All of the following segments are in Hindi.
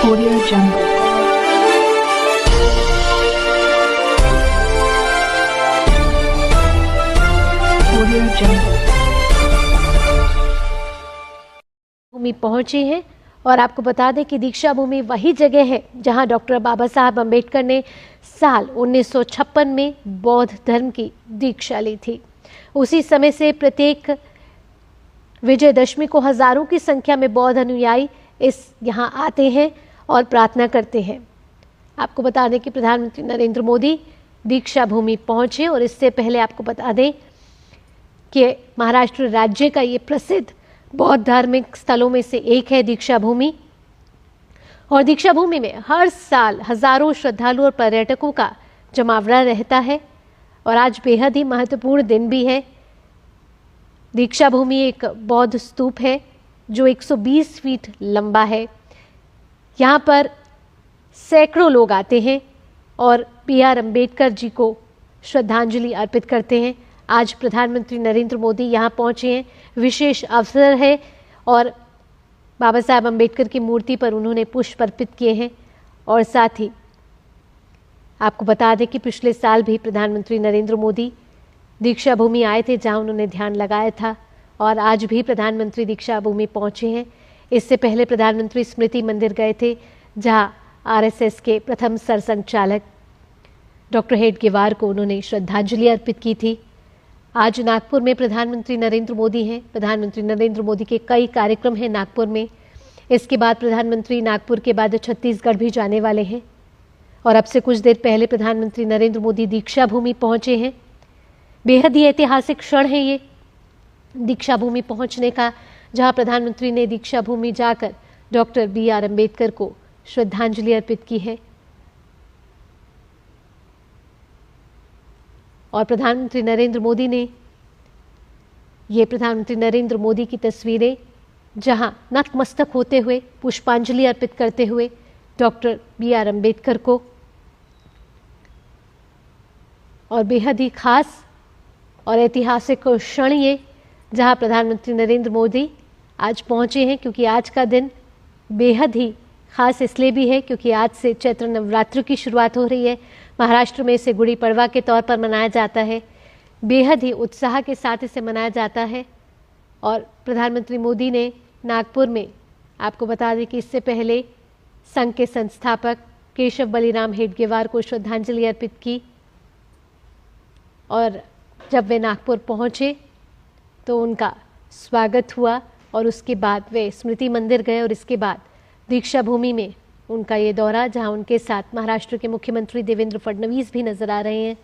Audio Jungle. Audio Jungle. भूमि पहुंचे हैं और आपको बता दें कि दीक्षा भूमि वही जगह है जहां डॉक्टर बाबा साहब अम्बेडकर ने साल 1956 में बौद्ध धर्म की दीक्षा ली थी। उसी समय से प्रत्येक विजयदशमी को हजारों की संख्या में बौद्ध अनुयायी यहाँ आते हैं और प्रार्थना करते हैं। आपको बता दें कि प्रधानमंत्री नरेंद्र मोदी दीक्षा भूमि पहुंचे और इससे पहले आपको बता दें कि महाराष्ट्र राज्य का ये प्रसिद्ध बौद्ध धार्मिक स्थलों में से एक है दीक्षा भूमि। और दीक्षा भूमि में हर साल हजारों श्रद्धालु और पर्यटकों का जमावड़ा रहता है और आज बेहद ही महत्वपूर्ण दिन भी है। दीक्षा भूमि एक बौद्ध स्तूप है जो 120 फीट लंबा है। यहाँ पर सैकड़ों लोग आते हैं और B.R. अम्बेडकर जी को श्रद्धांजलि अर्पित करते हैं। आज प्रधानमंत्री नरेंद्र मोदी यहाँ पहुँचे हैं, विशेष अवसर है और बाबा साहब अम्बेडकर की मूर्ति पर उन्होंने पुष्प अर्पित किए हैं। और साथ ही आपको बता दें कि पिछले साल भी प्रधानमंत्री नरेंद्र मोदी दीक्षा भूमि आए थे जहां उन्होंने ध्यान लगाया था और आज भी प्रधानमंत्री दीक्षा भूमि पहुंचे हैं। इससे पहले प्रधानमंत्री स्मृति मंदिर गए थे जहां RSS के प्रथम सरसंघचालक डॉक्टर हेडगेवार को उन्होंने श्रद्धांजलि अर्पित की थी। आज नागपुर में प्रधानमंत्री नरेंद्र मोदी हैं। प्रधानमंत्री नरेंद्र मोदी के कई कार्यक्रम हैं नागपुर में। इसके बाद प्रधानमंत्री नागपुर के बाद छत्तीसगढ़ भी जाने वाले हैं और अब से कुछ देर पहले प्रधानमंत्री नरेंद्र मोदी दीक्षा भूमि पहुंचे हैं। बेहद ही ऐतिहासिक क्षण है ये दीक्षा भूमि पहुंचने का, जहां प्रधानमंत्री ने दीक्षा भूमि जाकर डॉक्टर B.R. अम्बेडकर को श्रद्धांजलि अर्पित की है। और प्रधानमंत्री नरेंद्र मोदी ने ये प्रधानमंत्री नरेंद्र मोदी की तस्वीरें जहां नतमस्तक होते हुए पुष्पांजलि अर्पित करते हुए डॉक्टर B.R. अम्बेडकर को, और बेहद ही खास और ऐतिहासिक क्षण ये जहां प्रधानमंत्री नरेंद्र मोदी आज पहुंचे हैं, क्योंकि आज का दिन बेहद ही खास इसलिए भी है क्योंकि आज से चैत्र नवरात्र की शुरुआत हो रही है। महाराष्ट्र में इसे गुड़ी पड़वा के तौर पर मनाया जाता है। बेहद ही उत्साह के साथ इसे मनाया जाता है। और प्रधानमंत्री मोदी ने नागपुर में आपको बता दें कि इससे पहले संघ के संस्थापक केशव बलिराम हेडगेवार को श्रद्धांजलि अर्पित की और जब वे नागपुर पहुंचे तो उनका स्वागत हुआ और उसके बाद वे स्मृति मंदिर गए और इसके बाद दीक्षा भूमि में उनका ये दौरा, जहां उनके साथ महाराष्ट्र के मुख्यमंत्री देवेंद्र फडणवीस भी नजर आ रहे हैं।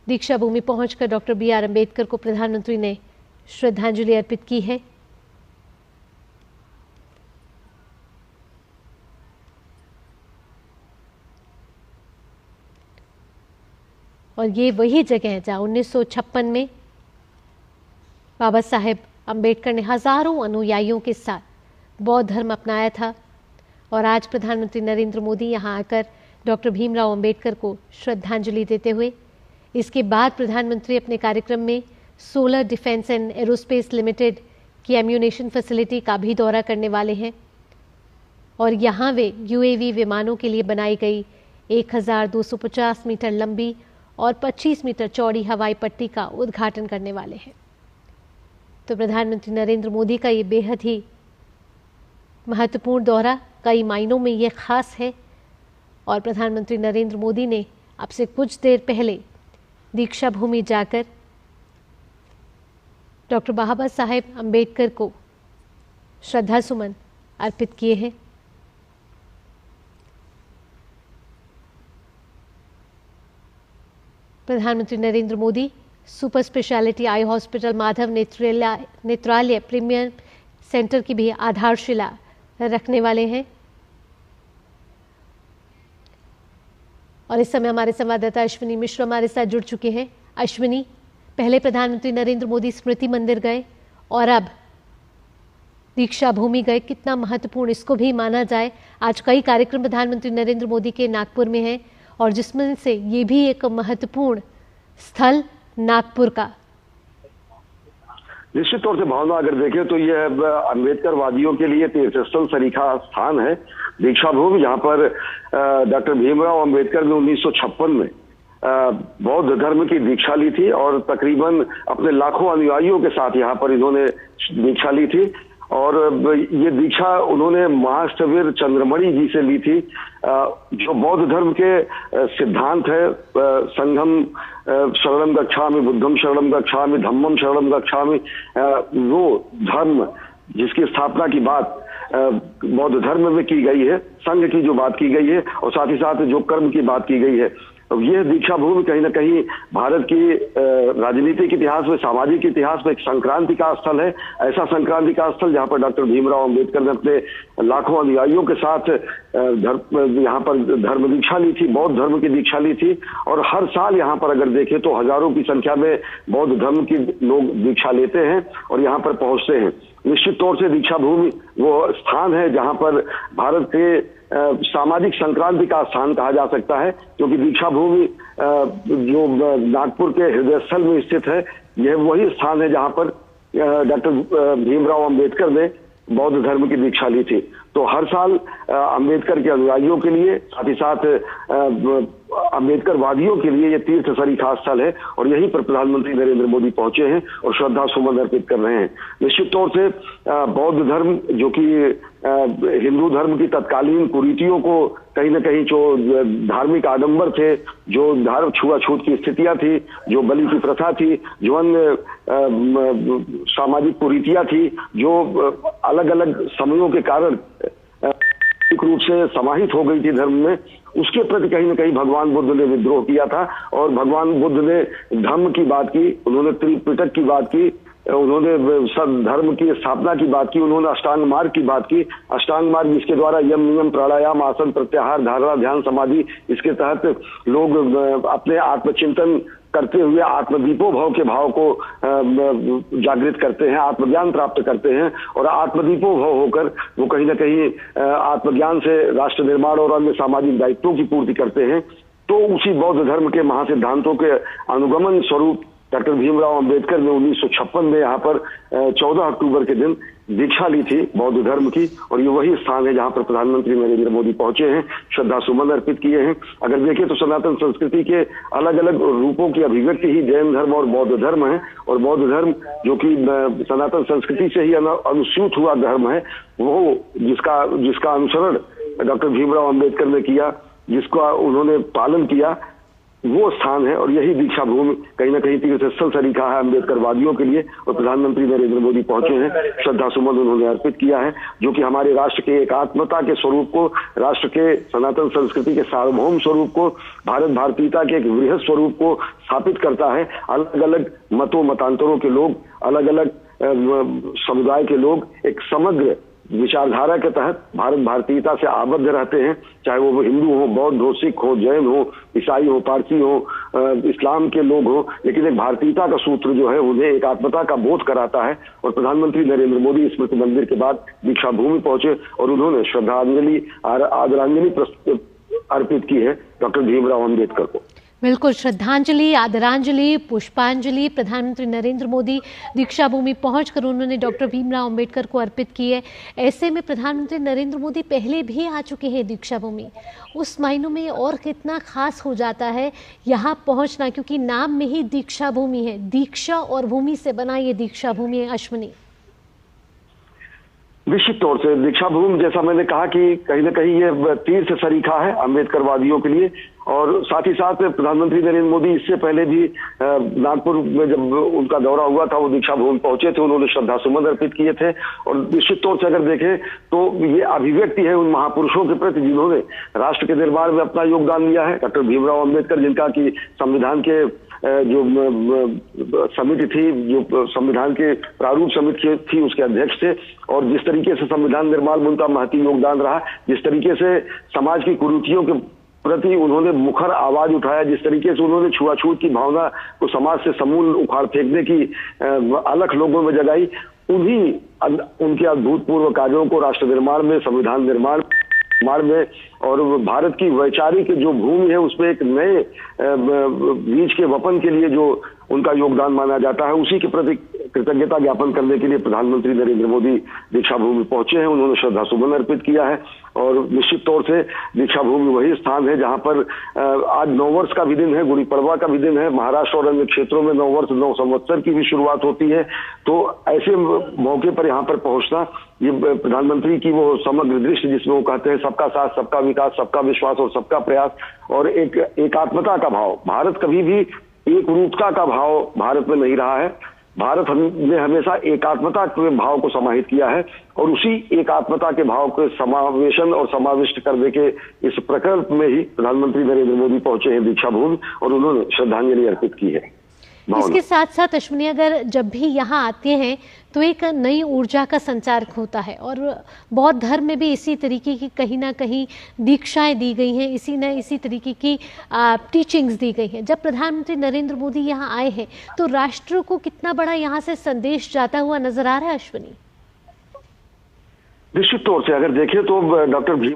दीक्षा भूमि पहुंचकर डॉक्टर B.R. अम्बेडकर को प्रधानमंत्री ने श्रद्धांजलि अर्पित की है। और ये वही जगह है जहां 1956 में बाबा साहेब अम्बेडकर ने हजारों अनुयायियों के साथ बौद्ध धर्म अपनाया था। और आज प्रधानमंत्री नरेंद्र मोदी यहां आकर डॉक्टर भीमराव अम्बेडकर को श्रद्धांजलि देते हुए इसके बाद प्रधानमंत्री अपने कार्यक्रम में solar defence and aerospace limited की एम्यूनेशन फैसिलिटी का भी दौरा करने वाले हैं। और यहाँ वे UAV विमानों के लिए बनाई गई 1250 मीटर लंबी और 25 मीटर चौड़ी हवाई पट्टी का उद्घाटन करने वाले हैं। तो प्रधानमंत्री नरेंद्र मोदी का ये बेहद ही महत्वपूर्ण दौरा कई मायनों में ये खास है। और प्रधानमंत्री नरेंद्र मोदी ने अब से कुछ देर पहले दीक्षा भूमि जाकर डॉक्टर बाबा साहेब अम्बेडकर को श्रद्धा सुमन अर्पित किए हैं। प्रधानमंत्री Narendra Modi super speciality eye hospital Madhav Netralaya premier centre की भी आधारशिला रखने वाले हैं। और इस समय हमारे संवाददाता अश्विनी मिश्र हमारे साथ जुड़ चुके हैं। अश्विनी, पहले प्रधानमंत्री नरेंद्र मोदी स्मृति मंदिर गए और अब दीक्षा भूमि गए, कितना महत्वपूर्ण इसको भी माना जाए। आज कई कार्यक्रम प्रधानमंत्री नरेंद्र मोदी के नागपुर में हैं और जिसमें से ये भी एक महत्वपूर्ण स्थल नागपुर का। निश्चित तौर से भावना अगर देखें तो यह अम्बेडकर वादियों के लिए तीर्थस्थल सरीखा स्थान है, दीक्षा भूमि, जहां पर डॉक्टर भीमराव अंबेडकर ने 1956 में बौद्ध धर्म की दीक्षा ली थी और तकरीबन अपने लाखों अनुयायियों के साथ यहाँ पर इन्होंने दीक्षा ली थी। और ये दीक्षा उन्होंने महाष्टवीर चंद्रमणि जी से ली थी, जो बौद्ध धर्म के सिद्धांत है, संघम शरणम गच्छामि, बुद्धम शरणम गच्छामि, धम्मम शरणम गच्छामि, वो धर्म जिसकी स्थापना की बात बौद्ध धर्म में की गई है, संघ की जो बात की गई है और साथ ही साथ जो कर्म की बात की गई है, यह दीक्षा भूमि कहीं ना कहीं भारत की राजनीतिक इतिहास में, सामाजिक इतिहास में एक संक्रांति का स्थल है। ऐसा संक्रांति का स्थल जहां पर डॉक्टर भीमराव अंबेडकर ने अपने लाखों अनुयायियों के साथ यहाँ पर धर्म दीक्षा ली थी, बौद्ध धर्म की दीक्षा ली थी। और हर साल यहाँ पर अगर देखें तो हजारों की संख्या में बौद्ध धर्म की लोग दीक्षा लेते हैं और यहाँ पर पहुंचते हैं। निश्चित तौर से दीक्षा भूमि वो स्थान है जहां पर भारत के सामाजिक संक्रांति का स्थान कहा जा सकता है, क्योंकि दीक्षा भूमि जो नागपुर के हृदय स्थल में स्थित है, यह वही स्थान है जहां पर डॉक्टर भीमराव अंबेडकर ने बौद्ध धर्म की दीक्षा ली थी। तो हर साल अंबेडकर के अनुयायियों के लिए, साथ ही साथ अंबेडकर वादियों के लिए ये तीर्थ सरीखा स्थल है और यहीं पर प्रधानमंत्री नरेंद्र मोदी पहुंचे हैं और श्रद्धा सुमन अर्पित कर रहे हैं। निश्चित तौर से बौद्ध धर्म, जो कि हिंदू धर्म की तत्कालीन कुरीतियों को कहीं न कहीं, जो धार्मिक आडंबर थे, जो छुआछूत की स्थितियां थी, जो बलि की प्रथा थी, जो अन्य सामाजिक कुरीतियां थी, जो अलग अलग समयों के कारण रूप से समाहित हो गई थी धर्म में, उसके प्रति कहीं न कहीं भगवान बुद्ध ने विद्रोह किया था। और भगवान बुद्ध ने धर्म की बात की, उन्होंने त्रिपिटक की बात की, उन्होंने सब धर्म की स्थापना की बात की, उन्होंने अष्टांग मार्ग की बात की। अष्टांग मार्ग जिसके द्वारा यम, नियम, प्राणायाम, आसन, प्रत्याहार, धारणा, ध्यान, समाधि, इसके तहत लोग अपने आत्मचिंतन करते हुए आत्मदीपो भव के भाव को जागृत करते हैं, आत्मज्ञान प्राप्त करते हैं और आत्मदीपो भव होकर वो कहीं ना कहीं आत्मज्ञान से राष्ट्र निर्माण और अन्य सामाजिक दायित्वों की पूर्ति करते हैं। तो उसी बौद्ध धर्म के महासिद्धांतों के अनुगमन स्वरूप डॉक्टर भीमराव अंबेडकर ने 1956 में यहाँ पर 14 अक्टूबर के दिन दीक्षा ली थी बौद्ध धर्म की, और ये वही स्थान है जहाँ पर प्रधानमंत्री नरेंद्र मोदी पहुंचे हैं, श्रद्धा सुमन अर्पित किए हैं। अगर देखें तो सनातन संस्कृति के अलग अलग रूपों की अभिव्यक्ति ही जैन धर्म और बौद्ध धर्म है, और बौद्ध धर्म जो कि सनातन संस्कृति से ही अनुस्यूत हुआ धर्म है, वो जिसका अनुसरण डॉक्टर भीमराव अंबेडकर ने किया, जिसका उन्होंने पालन किया, वो स्थान है। और यही दीक्षा भूमि कहीं ना कहीं तीर्थस्थल सरीखा है अम्बेडकर वादियों के लिए, और प्रधानमंत्री नरेंद्र मोदी पहुंचे हैं, श्रद्धा सुमन उन्होंने अर्पित किया है, जो कि हमारे राष्ट्र के एकात्मता के स्वरूप को, राष्ट्र के सनातन संस्कृति के सार्वभौम स्वरूप को, भारत भारतीयता के एक वृहद स्वरूप को स्थापित करता है। अलग अलग मतों मतांतरों के लोग, अलग अलग समुदाय के लोग एक समग्र विचारधारा के तहत भारत भारतीयता से आबद्ध रहते हैं, चाहे वो हिंदू हो, बौद्ध हो, सिख हो, जैन हो, ईसाई हो, पारसी हो, इस्लाम के लोग हो, लेकिन एक भारतीयता का सूत्र जो है उन्हें एक आत्मता का बोध कराता है। और प्रधानमंत्री नरेंद्र मोदी स्मृति मंदिर के बाद दीक्षा भूमि पहुंचे और उन्होंने श्रद्धांजलि आदरांजलि अर्पित की है डॉक्टर भीमराव अंबेडकर को। बिल्कुल, श्रद्धांजलि, आदरांजलि, पुष्पांजलि प्रधानमंत्री नरेंद्र मोदी दीक्षा भूमि पहुंचकर उन्होंने डॉक्टर भीमराव अंबेडकर को अर्पित की है। ऐसे में प्रधानमंत्री नरेंद्र मोदी पहले भी आ चुके हैं दीक्षा भूमि, उस मायनों में और कितना खास हो जाता है यहाँ पहुँचना, क्योंकि नाम में ही दीक्षा भूमि है, दीक्षा और भूमि से बना ये दीक्षा भूमि है। अश्विनी, निश्चित तौर से दीक्षा भूमि, जैसा मैंने कहा कि कहीं ना कहीं ये तीर्थ सरीखा है अम्बेडकर वादियों के लिए, और साथ ही साथ प्रधानमंत्री नरेंद्र मोदी इससे पहले भी नागपुर में जब उनका दौरा हुआ था वो दीक्षा भूमि पहुंचे थे, उन्होंने श्रद्धा सुमन अर्पित किए थे। और निश्चित तौर से अगर देखें तो ये अभिव्यक्ति है उन महापुरुषों के प्रति जिन्होंने राष्ट्र के निर्माण में अपना योगदान दिया है। डॉक्टर भीमराव अंबेडकर, जिनका कि संविधान के जो समिति थी, जो संविधान के प्रारूप समिति थी, उसके अध्यक्ष थे, और जिस तरीके से संविधान निर्माण में उनका महती योगदान रहा, जिस तरीके से समाज की कुरीतियों के प्रति उन्होंने मुखर आवाज उठाया, जिस तरीके से उन्होंने छुआछूत की भावना को समाज से समूल उखाड़ फेंकने की अलख लोगों में जगाई, उनके अभूतपूर्व कार्यों को राष्ट्र निर्माण में, संविधान निर्माण में और भारत की वैचारिक जो भूमि है उसमें एक नए बीज के वपन के लिए जो उनका योगदान माना जाता है, उसी के प्रति कृतज्ञता ज्ञापन करने के लिए प्रधानमंत्री नरेंद्र मोदी दीक्षा भूमि पहुंचे हैं। उन्होंने श्रद्धा सुमन अर्पित किया है और निश्चित तौर से दीक्षा भूमि वही स्थान है जहां पर आज नववर्ष का भी दिन है, गुड़ी पड़वा का भी दिन है। महाराष्ट्र और अन्य क्षेत्रों में नववर्ष, नव संवत्सर की भी शुरुआत होती है। तो ऐसे मौके पर यहाँ पर पहुंचना, ये प्रधानमंत्री की वो समग्र दृष्टि जिसमें वो कहते हैं सबका साथ, सबका विकास, सबका विश्वास और सबका प्रयास, और एक एकात्मता का भाव। भारत कभी भी एक रूपता का भाव भारत में नहीं रहा है। भारत ने हमेशा एकात्मता के भाव को समाहित किया है और उसी एकात्मता के भाव के समावेशन और समाविष्ट करने के इस प्रकल्प में ही प्रधानमंत्री नरेंद्र मोदी पहुंचे हैं दीक्षा भूमि और उन्होंने श्रद्धांजलि अर्पित की है। इसके साथ साथ अश्विनी, अगर जब भी यहाँ आते हैं तो एक नई ऊर्जा का संचार होता है और बौद्ध धर्म में भी इसी तरीके की कहीं ना कहीं दीक्षाएं दी गई हैं, इसी तरीके की टीचिंग्स दी गई हैं। जब प्रधानमंत्री नरेंद्र मोदी यहाँ आए हैं तो राष्ट्र को कितना बड़ा यहाँ से संदेश जाता हुआ नजर आ रहा है अश्विनी? निश्चित तौर से अगर देखें तो डॉक्टर